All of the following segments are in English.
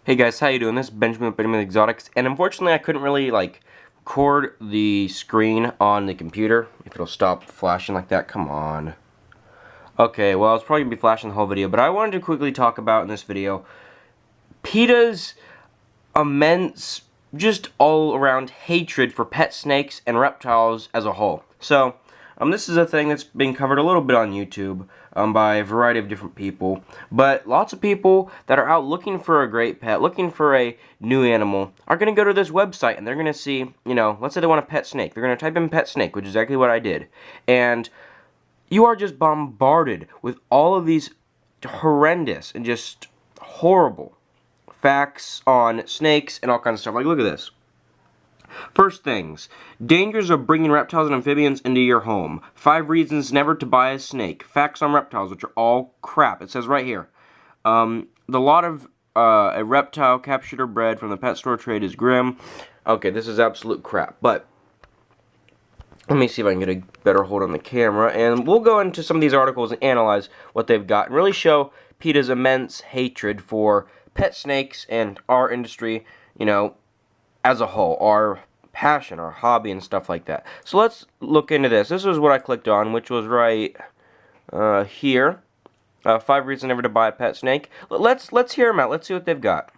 Hey guys, how you doing? This is Benjamin with Benjamin Exotics, and unfortunately I couldn't really record the screen on the computer. If it'll stop flashing like that, come on. Okay, well it's probably gonna be flashing the whole video, but I wanted to quickly talk about in this video PETA's immense, just all around hatred for pet snakes and reptiles as a whole. So, this is a thing that's been covered a little bit on YouTube by a variety of different people. But lots of people that are out looking for a great pet, looking for a new animal, are going to go to this website and they're going to see, let's say they want a pet snake. They're going to type in pet snake, which is exactly what I did. And you are just bombarded with all of these horrendous and just horrible facts on snakes and all kinds of stuff. Like, look at this. First things, dangers of bringing reptiles and amphibians into your home. 5 reasons never to buy a snake. Facts on reptiles, which are all crap. It says right here. The lot of a reptile captured or bred from the pet store trade is grim. Okay, this is absolute crap. But let me see if I can get a better hold on the camera. And we'll go into some of these articles and analyze what they've got. And really show PETA's immense hatred for pet snakes and our industry, as a whole, our passion, our hobby, and stuff like that. So let's look into this. This is what I clicked on, which was right here. 5 reasons never to buy a pet snake. Let's hear them out. Let's see what they've got.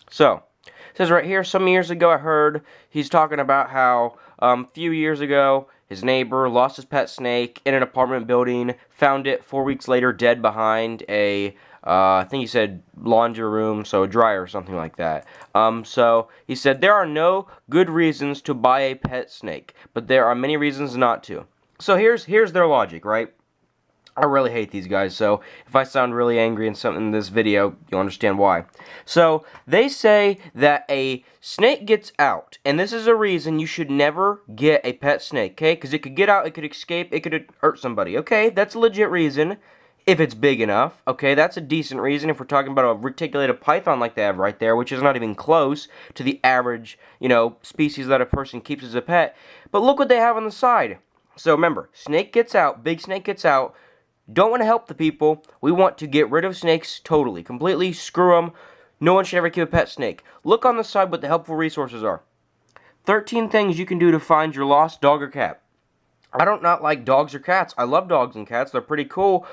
So, it says right here, some years ago I heard he's talking about how a few years ago his neighbor lost his pet snake in an apartment building, found it 4 weeks later dead behind a I think he said laundry room, so a dryer or something like that. So he said there are no good reasons to buy a pet snake, but there are many reasons not to. So here's their logic, right? I really hate these guys, so if I sound really angry in this video, you'll understand why. So they say that a snake gets out, and this is a reason you should never get a pet snake, okay? Because it could get out, it could escape, it could hurt somebody, okay? That's a legit reason. If it's big enough, okay, that's a decent reason if we're talking about a reticulated python like they have right there, which is not even close to the average, species that a person keeps as a pet. But look what they have on the side. So remember, snake gets out, big snake gets out. Don't want to help the people. We want to get rid of snakes totally, completely, screw them. No one should ever keep a pet snake. Look on the side what the helpful resources are. 13 things you can do to find your lost dog or cat. I don't not like dogs or cats. I love dogs and cats. They're pretty cool.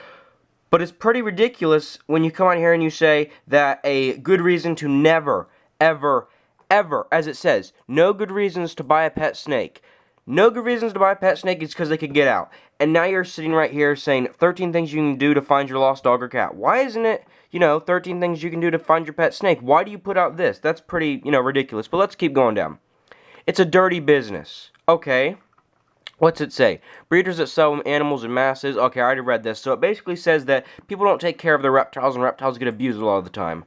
But it's pretty ridiculous when you come on here and you say that a good reason to never, ever, ever, as it says, no good reasons to buy a pet snake. No good reasons to buy a pet snake is because they can get out. And now you're sitting right here saying 13 things you can do to find your lost dog or cat. Why isn't it, 13 things you can do to find your pet snake? Why do you put out this? That's pretty, ridiculous. But let's keep going down. It's a dirty business. Okay. What's it say? Breeders that sell animals in masses. Okay, I already read this. So it basically says that people don't take care of their reptiles and reptiles get abused a lot of the time.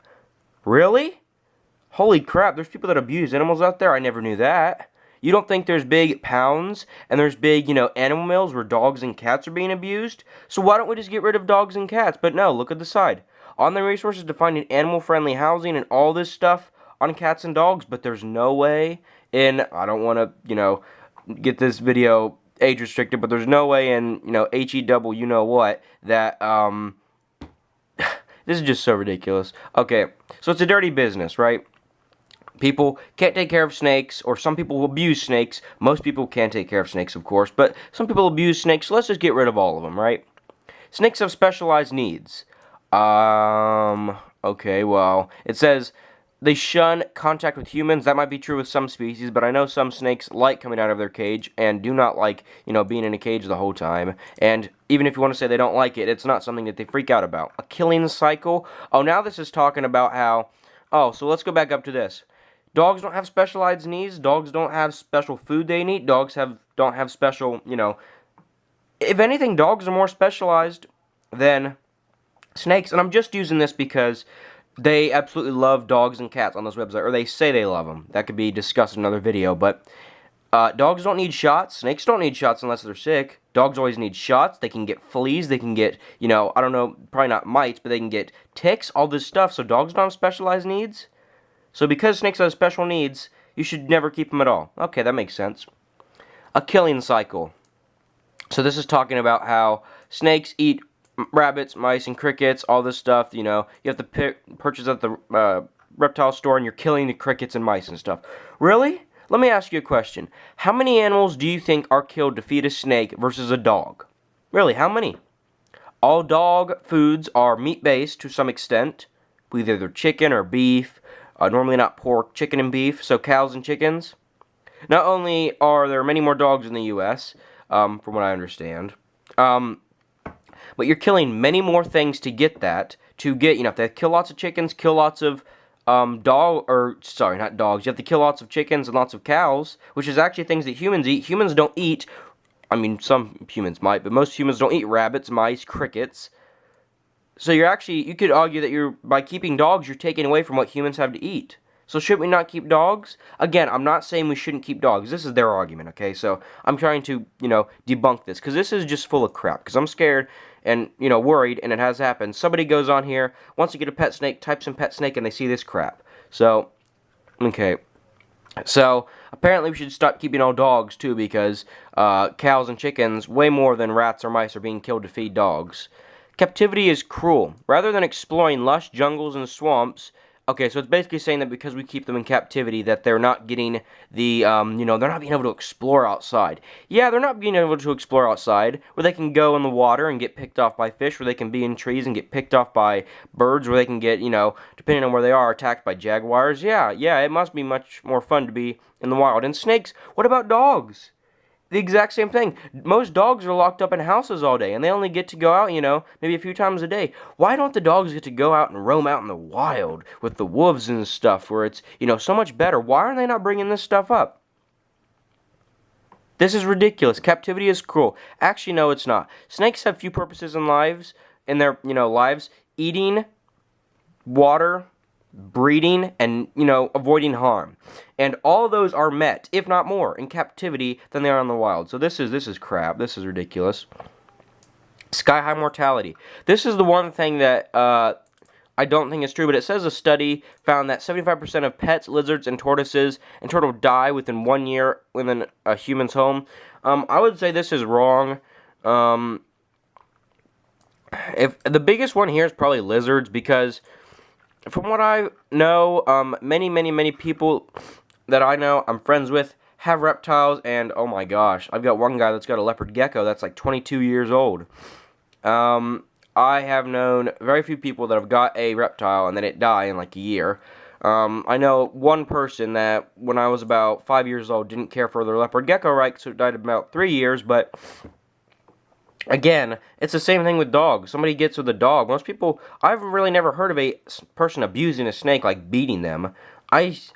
Really? Holy crap, there's people that abuse animals out there? I never knew that. You don't think there's big pounds and there's big, animal mills where dogs and cats are being abused? So why don't we just get rid of dogs and cats? But no, look at the side. On the resources to finding animal-friendly housing and all this stuff on cats and dogs, but there's no way in, I don't want to, get this video age restricted, but there's no way in, HEW, what, that, this is just so ridiculous. Okay, so it's a dirty business, right? People can't take care of snakes, or some people abuse snakes. Most people can take care of snakes, of course, but some people abuse snakes, so let's just get rid of all of them, right? Snakes have specialized needs. Okay, well, it says they shun contact with humans. That might be true with some species, but I know some snakes like coming out of their cage and do not like, being in a cage the whole time. And even if you want to say they don't like it, it's not something that they freak out about. A killing cycle. Oh, now this is talking about how, so let's go back up to this. Dogs don't have specialized needs. Dogs don't have special food they need. Dogs don't have special, if anything, dogs are more specialized than snakes. And I'm just using this because they absolutely love dogs and cats on this website, or they say they love them. That could be discussed in another video, but dogs don't need shots. Snakes don't need shots unless they're sick. Dogs always need shots. They can get fleas. They can get, I don't know, probably not mites, but they can get ticks, all this stuff. So dogs don't have specialized needs. So because snakes have special needs, you should never keep them at all. Okay, that makes sense. A killing cycle. So this is talking about how snakes eat rabbits, mice, and crickets, all this stuff, you have to purchase at the reptile store and you're killing the crickets and mice and stuff. Really? Let me ask you a question. How many animals do you think are killed to feed a snake versus a dog? Really, how many? All dog foods are meat-based to some extent, with either chicken or beef, normally not pork, chicken and beef, so cows and chickens. Not only are there many more dogs in the U.S., from what I understand, but you're killing many more things to get that. To get, you know, if they kill lots of chickens, kill lots of not dogs. You have to kill lots of chickens and lots of cows, which is actually things that humans eat. Humans don't eat, I mean, some humans might, but most humans don't eat rabbits, mice, crickets. So you could argue that by keeping dogs, you're taking away from what humans have to eat. So should we not keep dogs? Again, I'm not saying we shouldn't keep dogs. This is their argument, okay? So I'm trying to, debunk this, because this is just full of crap. Because I'm scared and, worried, and it has happened. Somebody goes on here, wants to get a pet snake, types in pet snake, and they see this crap. So, okay. So, apparently we should stop keeping all dogs, too, because cows and chickens, way more than rats or mice, are being killed to feed dogs. Captivity is cruel. Rather than exploring lush jungles and swamps, okay, so it's basically saying that because we keep them in captivity, that they're not getting the, they're not being able to explore outside. Yeah, they're not being able to explore outside, where they can go in the water and get picked off by fish, where they can be in trees and get picked off by birds, where they can get, depending on where they are, attacked by jaguars. Yeah, it must be much more fun to be in the wild. And snakes, what about dogs? The exact same thing. Most dogs are locked up in houses all day, and they only get to go out, maybe a few times a day. Why don't the dogs get to go out and roam out in the wild with the wolves and stuff, where it's, so much better? Why are they not bringing this stuff up? This is ridiculous. Captivity is cruel. Actually, no, it's not. Snakes have few purposes in their lives. Eating, water, breeding, and, avoiding harm. And all of those are met, if not more, in captivity than they are in the wild. So this is crap. This is ridiculous. Sky-high mortality. This is the one thing that I don't think is true, but it says a study found that 75% of pets, lizards, and tortoises in total die within 1 year within a human's home. I would say this is wrong. If the biggest one here is probably lizards, because from what I know, many people that I know, I'm friends with, have reptiles, and oh my gosh, I've got one guy that's got a leopard gecko that's like 22 years old. I have known very few people that have got a reptile and then it die in like a year. I know one person that when I was about 5 years old didn't care for their leopard gecko right, so it died in about 3 years, but again, it's the same thing with dogs. Somebody gets with a dog. Most people, I've really never heard of a person abusing a snake, like beating them. I've,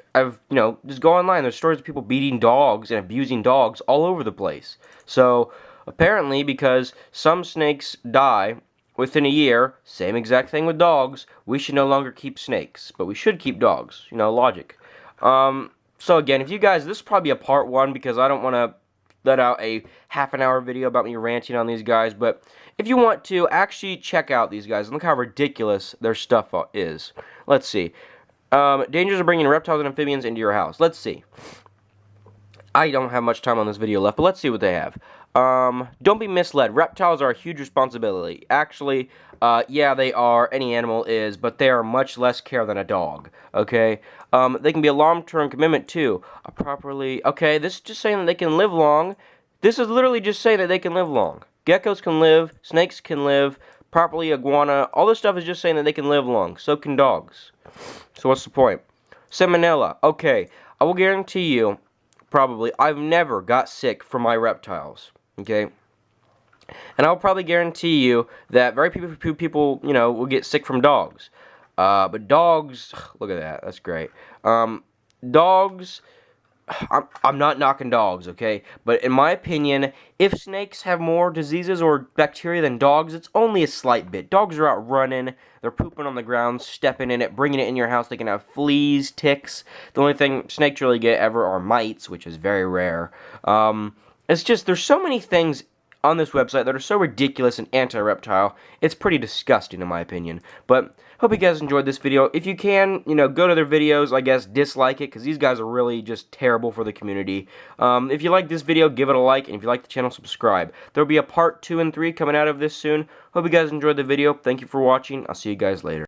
just go online. There's stories of people beating dogs and abusing dogs all over the place. So, apparently, because some snakes die within a year, same exact thing with dogs, we should no longer keep snakes. But we should keep dogs. Logic. So again, if you guys, this is probably a part 1, because I don't want to let out a half-an-hour video about me ranting on these guys, but if you want to, actually check out these guys and look how ridiculous their stuff is. Let's see. Dangers of bringing reptiles and amphibians into your house. Let's see. I don't have much time on this video left, but let's see what they have. Don't be misled. Reptiles are a huge responsibility. Actually, yeah, they are. Any animal is, but they are much less care than a dog. Okay? They can be a long-term commitment, too. Okay, this is just saying that they can live long. This is literally just saying that they can live long. Geckos can live. Snakes can live. Properly, iguana. All this stuff is just saying that they can live long. So can dogs. So what's the point? Salmonella. Okay, I will guarantee you, probably, I've never got sick from my reptiles. Okay? And I'll probably guarantee you that very few people, will get sick from dogs. But dogs, look at that, that's great. Dogs, I'm not knocking dogs, okay? But in my opinion, if snakes have more diseases or bacteria than dogs, it's only a slight bit. Dogs are out running, they're pooping on the ground, stepping in it, bringing it in your house. They can have fleas, ticks. The only thing snakes really get ever are mites, which is very rare. It's just, there's so many things on this website that are so ridiculous and anti-reptile. It's pretty disgusting in my opinion. But hope you guys enjoyed this video. If you can, go to their videos, I guess, dislike it, because these guys are really just terrible for the community. If you like this video, give it a like, and if you like the channel, subscribe. There'll be a part 2 and 3 coming out of this soon. Hope you guys enjoyed the video. Thank you for watching. I'll see you guys later.